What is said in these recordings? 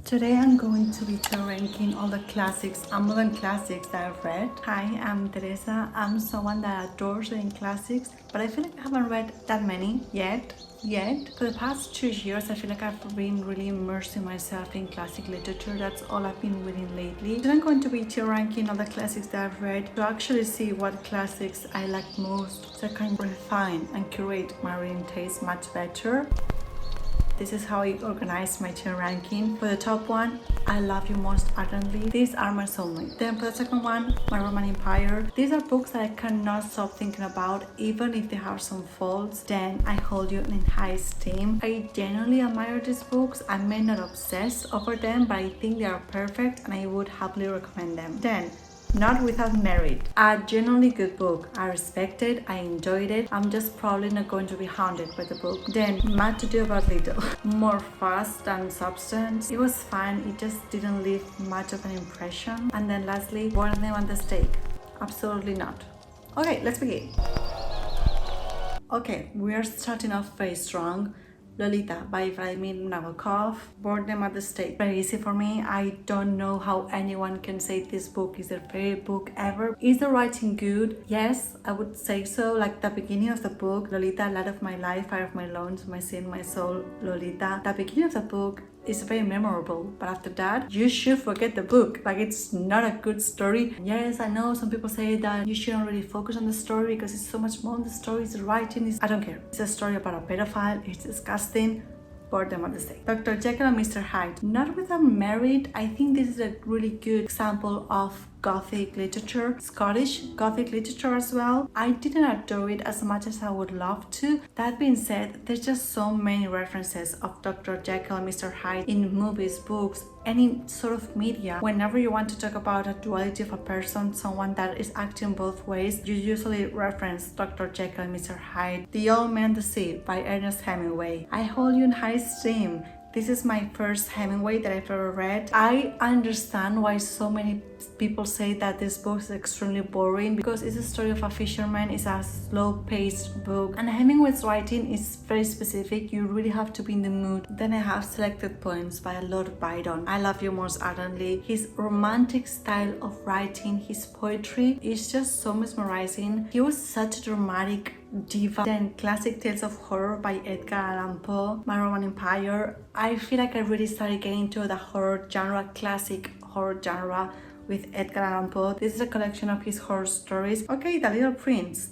Today I'm going to be ranking all the classics and modern classics that I've read. Hi, I'm Teresa. I'm someone that adores reading classics, but I feel like I haven't read that many yet. For the past 2 years, I feel like I've been really immersing myself in classic literature. That's all I've been reading lately. So I'm going to be ranking all the classics that I've read to actually see what classics I like most, so I can refine and curate my reading taste much better. This is how I organized my tier ranking. For the top one, I Love You Most Ardently. These are my soulmate. Then for the second one, My Roman Empire. These are books that I cannot stop thinking about, even if they have some faults. Then I Hold You in High Esteem. I genuinely admire these books. I may not obsess over them, but I think they are perfect and I would happily recommend them. Then Not Without Merit, a genuinely good book. I respect it, I enjoyed it. I'm just probably not going to be haunted by the book. Then Mad to Do About Little, more fuss than substance. It was fine, it just didn't leave much of an impression. And then lastly, Born on the Stake. Absolutely not. Okay, let's begin. Okay, we are starting off very strong. Lolita by Vladimir Nabokov. Burn Them at the Stake. Very easy for me. I don't know how anyone can say this book is their favorite book ever. Is the writing good? Yes, I would say so. Like the beginning of the book, Lolita, Light of My Life, Fire of My Loins, My Sin, My Soul, Lolita. The beginning of the book is very memorable, but after that you should forget the book. Like, it's not a good story. Yes, I know some people say that you shouldn't really focus on the story because it's so much more on the story. The writing is, I don't care. It's a story about a pedophile. It's disgusting. Burn Them at the Stake. Dr. Jekyll and Mr. Hyde. Not Without Merit. I think this is a really good example of Gothic literature, Scottish Gothic literature as well. I didn't adore it as much as I would love to. That being said, there's just so many references of Dr. Jekyll and Mr. Hyde in movies, books, any sort of media. Whenever you want to talk about a duality of a person, someone that is acting both ways, you usually reference Dr. Jekyll and Mr. Hyde. The Old Man and the Sea by Ernest Hemingway. I Hold You in High Esteem. This is my first Hemingway that I've ever read. I understand why so many people say that this book is extremely boring, because it's a story of a fisherman. It's a slow-paced book, and Hemingway's writing is very specific. You really have to be in the mood. Then I have Selected Poems by Lord Byron. I Love You Most Ardently. His romantic style of writing, his poetry is just so mesmerizing. He was such a dramatic diva. Then Classic Tales of Horror by Edgar Allan Poe. My Roman Empire. I feel like I really started getting into the horror genre, classic horror genre, with Edgar Allan Poe. This is a collection of his horror stories. Okay, The Little Prince.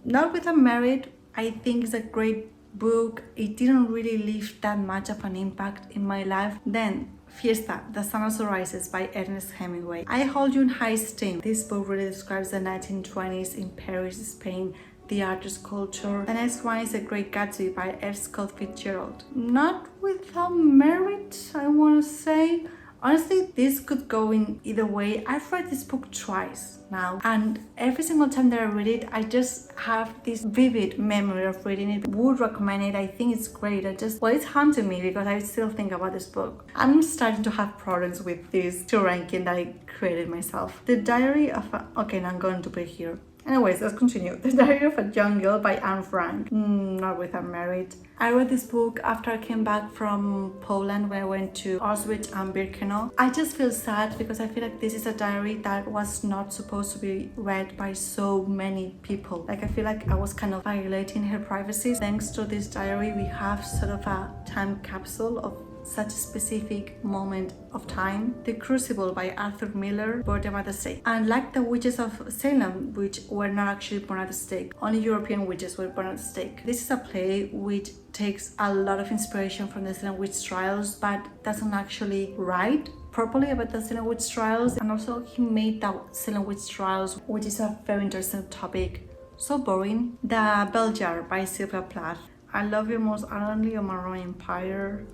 Not Without Merit, I think is a great book. It didn't really leave that much of an impact in my life. Then Fiesta, The Sun Also Rises by Ernest Hemingway. I Hold You in High Esteem. This book really describes the 1920s in Paris, Spain, the artist culture. The next one is The Great Gatsby by F. Scott Fitzgerald. Not Without Merit, I want to say. Honestly, this could go in either way. I've read this book twice now, and every single time that I read it, I just have this vivid memory of reading it. Would recommend it. I think it's great. It's haunting me because I still think about this book. I'm starting to have problems with this tier ranking that I created myself. The Diary of a... Okay, now I'm going to put it here. Anyways, let's continue. The Diary of a Young Girl by Anne Frank. Not Without Merit. I read this book after I came back from Poland, when I went to Auschwitz and Birkenau. I just feel sad because I feel like this is a diary that was not supposed to be read by so many people. Like, I feel like I was kind of violating her privacy. Thanks to this diary, we have sort of a time capsule of such a specific moment of time. The Crucible by Arthur Miller. Burn Them at the Stake. And like the Witches of Salem, which were not actually burned at the stake, only European witches were burned at the stake. This is a play which takes a lot of inspiration from the Salem witch trials, but doesn't actually write properly about the Salem witch trials. And also he made the Salem witch trials, which is a very interesting topic, so boring. The Bell Jar by Sylvia Plath. I Love You Most Ardently or My Roman Empire.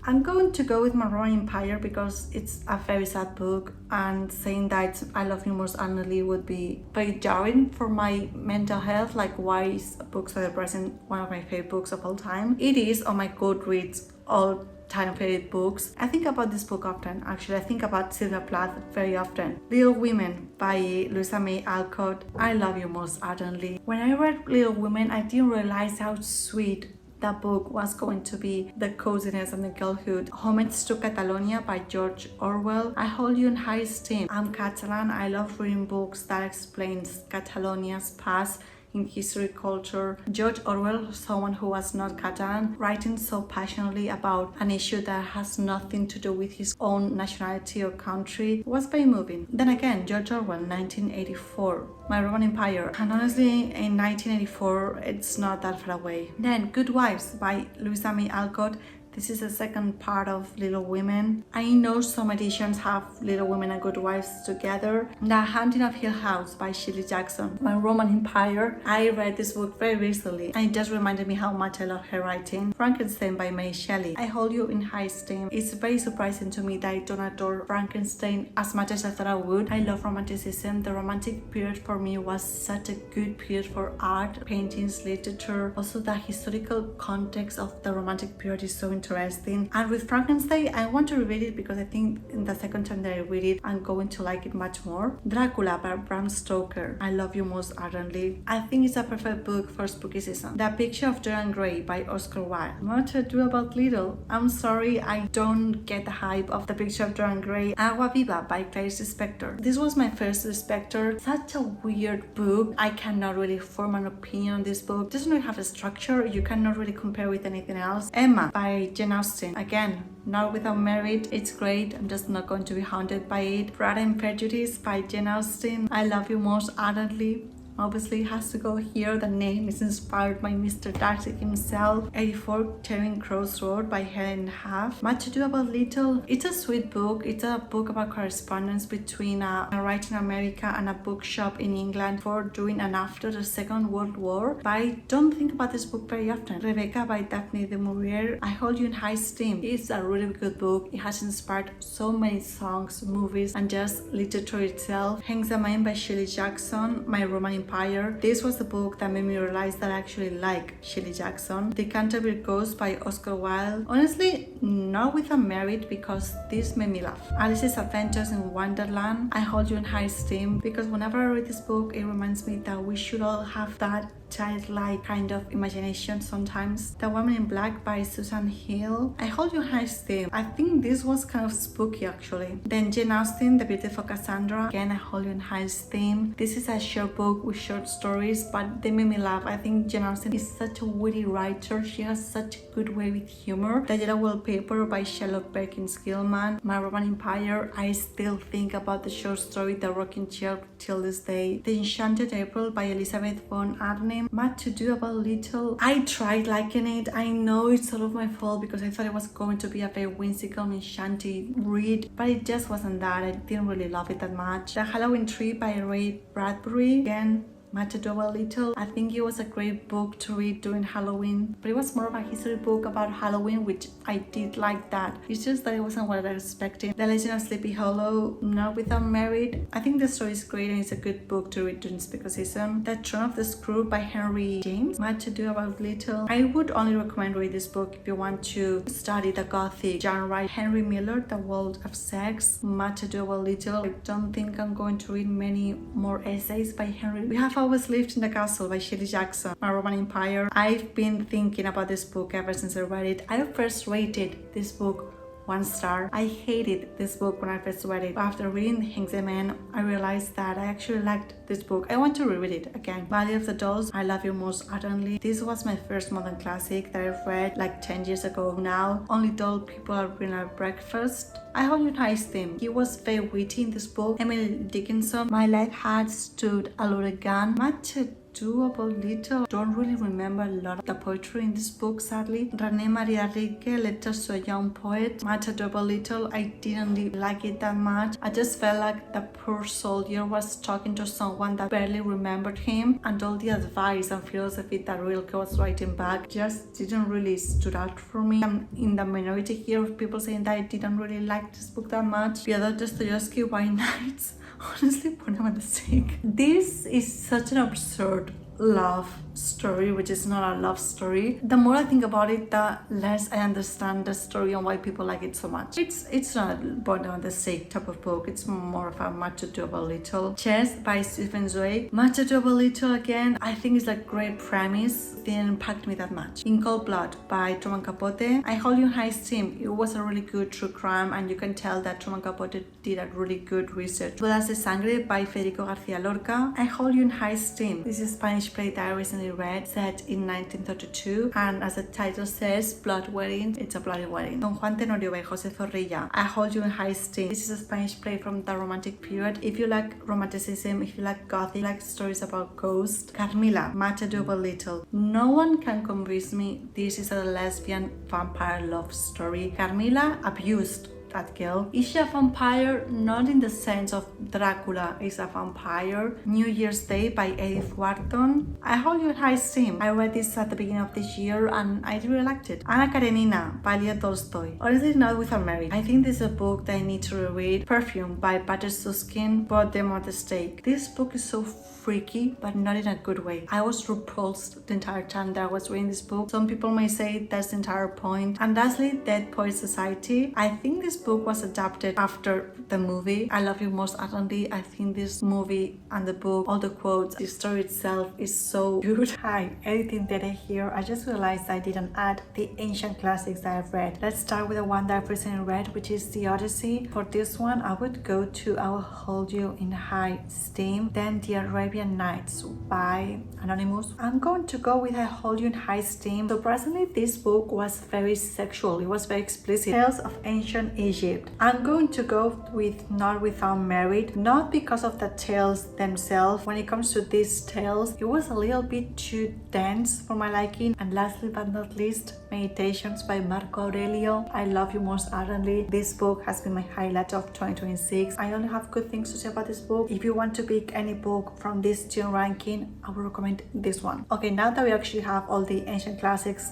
I'm going to go with My Roman Empire because it's a very sad book, and saying that I Love You Most Ardently would be very jarring for my mental health. Like, why is Books by the Present one of my favorite books of all time? It is on my Goodreads all-time favorite books. I think about this book often, actually. I think about Sylvia Plath very often. Little Women by Louisa May Alcott. I Love You Most Ardently. When I read Little Women, I didn't realize how sweet the book was going to be the coziness and the girlhood. Homage to Catalonia by George Orwell. I hold you in high esteem. I'm Catalan. I love reading books that explains Catalonia's past in history, culture. George Orwell, someone who was not Catalan, writing so passionately about an issue that has nothing to do with his own nationality or country, was very moving. Then again, George Orwell, 1984, My Roman Empire. And honestly, in 1984, it's not that far away. Then Good Wives by Louisa May Alcott. This is the second part of Little Women. I know some editions have Little Women and Good Wives together. The Haunting of Hill House by Shirley Jackson. My Roman Empire. I read this book very recently and it just reminded me how much I love her writing. Frankenstein by Mary Shelley. I hold you in high esteem. It's very surprising to me that I don't adore Frankenstein as much as I thought I would. I love romanticism. The romantic period for me was such a good period for art, paintings, literature. Also the historical context of the romantic period is so interesting. And with Frankenstein, I want to read it because I think in the second time that I read it, I'm going to like it much more. Dracula by Bram Stoker. I love you most ardently. I think it's a perfect book for spooky season. The Picture of Dorian Gray by Oscar Wilde. Much Ado About Little. I'm sorry, I don't get the hype of The Picture of Dorian Gray. Agua Viva by Clarice Lispector. This was my first Lispector. Such a weird book. I cannot really form an opinion on this book. It doesn't really have a structure. You cannot really compare with anything else. Emma by Jane Austen. Again, not without merit. It's great. I'm just not going to be haunted by it. Pride and Prejudice by Jane Austen. I love you most ardently. Obviously, it has to go here. The name is inspired by Mr. Darcy himself. 84 Charing Cross Road by Helen Huff. Much Ado About Little. It's a sweet book. It's a book about correspondence between a writer in America and a bookshop in England for during and after the Second World War. But I don't think about this book very often. Rebecca by Daphne du Maurier. I hold you in high esteem. It's a really good book. It has inspired so many songs, movies, and just literature itself. Hangs a Man by Shirley Jackson. My Roman Empire. This was the book that made me realize that I actually like Shirley Jackson. The Canterbury Ghost by Oscar Wilde. Honestly, not with a merit because this made me laugh. Alice's Adventures in Wonderland. I hold you in high esteem because whenever I read this book, it reminds me that we should all have that childlike kind of imagination sometimes. The Woman in Black by Susan Hill. I hold you in high esteem. I think this was kind of spooky actually. Then Jane Austen, The Beautiful Cassandra. Again, I hold you in high esteem. This is a short book with short stories, but they made me laugh. I think Jane Austen is such a witty writer. She has such a good way with humor. The Yellow Wallpaper by Charlotte Perkins Gilman. My Roman Empire. I still think about the short story The Rocking Chair till this day. The Enchanted April by Elizabeth von Arnim. Much Ado About Little. I tried liking it. I know it's all of my fault because I thought it was going to be a very whimsical enchanted read, but it just wasn't that. I didn't really love it that much. The Halloween Tree by Ray Bradbury. Again, Much Ado About Little. I think it was a great book to read during Halloween, but it was more of a history book about Halloween, which I did like that. It's just that it wasn't what I was expecting. The Legend of Sleepy Hollow, Not Without Merit. I think the story is great and it's a good book to read during spooky season. The Throne of the Screw by Henry James. Much Ado About Little. I would only recommend reading this book if you want to study the Gothic genre. Henry Miller, The World of Sex. Much Ado About Little. I don't think I'm going to read many more essays by Henry. We Have Always Lived in the Castle by Shirley Jackson. My Roman Empire. I've been thinking about this book ever since I read it. I first rated this book 1 star. I hated this book when I first read it. After reading Hanks a Man, I realized that I actually liked this book. I want to reread it again. Valley of the Dolls, I Love You Most Ardently. This was my first modern classic that I've read like 10 years ago now. Only Dull People Are Bringing Our Breakfast. I hold you in high esteem. He was very witty in this book. Emily Dickinson, My Life Had Stood a Loaded Gun. Much Ado About Little. Don't really remember a lot of the poetry in this book, sadly. René Maria Rilke, Letters to a Young Poet. Much Ado About Little. I didn't really like it that much. I just felt like the poor soldier was talking to someone that barely remembered him, and all the advice and philosophy that Rilke was writing back just didn't really stood out for me. I'm in the minority here of people saying that I didn't really like this book that much. Fyodor Dostoevsky, White Nights. Honestly, put him on the sick. This is such an absurd love story, which is not a love story. The more I think about it, the less I understand the story and why people like it so much. It's not a born on the stake type of book. It's more of a Much Ado About Little. Chess by Stephen Zweig. Much Ado About Little, again, I think it's a great premise. Didn't impact me that much. In Cold Blood by Truman Capote. I Hold You in High Esteem. It was a really good true crime, and you can tell that Truman Capote did a really good research. Bodas de Sangre by Federico Garcia Lorca. I Hold You in High Esteem. This is a Spanish play that I recently read, set in 1932, and as the title says, blood wedding, it's a bloody wedding. Don Juan Tenorio by Jose Zorrilla. I Hold You in High Esteem. This is a Spanish play from the Romantic period. If you like romanticism, if you like gothic, like stories about ghosts. Carmilla, Much Ado About Little. No one can convince me this is a lesbian vampire love story. Carmilla abused that girl. Is she a vampire? Not in the sense of Dracula is a vampire. New Year's Day by Edith Wharton. I Hold You in High Esteem. I read this at the beginning of this year and I really liked it. Anna Karenina by Leah Tolstoy. Honestly, Not Without Married. I think this is a book that I need to reread. Perfume by Pater Susskind. Brought Them at the Stake. This book is so freaky, but not in a good way. I was repulsed the entire time that I was reading this book. Some people may say that's the entire point. And lastly, Dead Poets Society. I think this book was adapted after the movie I Love You Most Ardently. I think this movie and the book, all the quotes, the story itself is so good. Hi, editing data here. I just realized I didn't add the ancient classics that I've read. Let's start with the one that I've recently read, which is The Odyssey. For this one, I would go to I Will Hold You in High Esteem, then The Arabian Nights by Anonymous. I'm going to go with I Hold You in High Esteem. Surprisingly, this book was very sexual. It was very explicit. Tales of Ancient Egypt. I'm going to go with Not Without Married, not because of the tales themselves. When it comes to these tales, it was a little bit too dense for my liking. And lastly but not least, Meditations by Marco Aurelio. I Love You Most Ardently. This book has been my highlight of 2026. I only have good things to say about this book. If you want to pick any book from this tier ranking, I would recommend this one. Okay, now that we actually have all the ancient classics,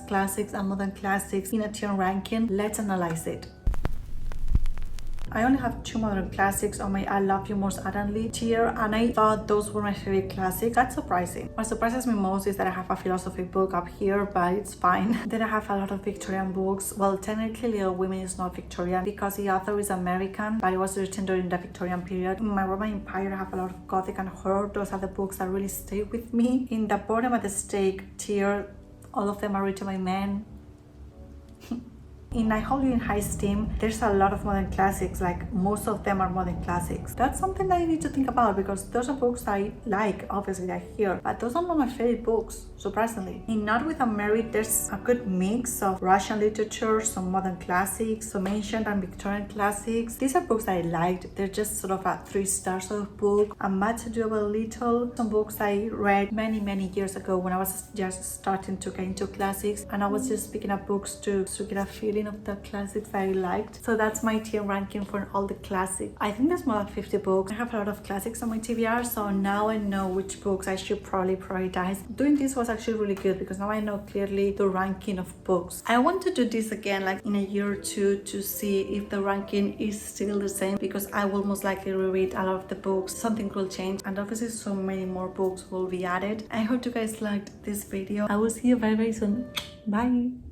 and modern classics in a tier ranking, let's analyze it. I only have 2 modern classics on my I Love You Most Ardently tier, and I thought those were my favorite classics. That's surprising. What surprises me most is that I have a philosophy book up here, but it's fine. Then I have a lot of Victorian books. Well, technically Little Women is not Victorian because the author is American, but it was written during the Victorian period. In my Roman Empire, I have a lot of Gothic and horror. Those are the books that really stay with me. In the Bottom at the Stake tier, all of them are written by men. In I Hold You in High Esteem, there's a lot of modern classics, like most of them are modern classics. That's something that you need to think about because those are books I like, obviously they're here, but those are not my favorite books, surprisingly. In Not Without Married, there's a good mix of Russian literature, some modern classics, some ancient and Victorian classics. These are books I liked. They're just sort of a 3-star sort of book. A Much Ado About Little, some books I read many years ago when I was just starting to get into classics, and I was just picking up books to get a feeling of the classics that I liked. So that's my tier ranking for all the classics. I think there's more than 50 books. I have a lot of classics on my TBR, so now I know which books I should probably prioritize. Doing this was actually really good because now I know clearly the ranking of books. I want to do this again like in a year or two to see if the ranking is still the same, because I will most likely reread a lot of the books. Something will change and obviously so many more books will be added. I hope you guys liked this video. I will see you very soon. Bye.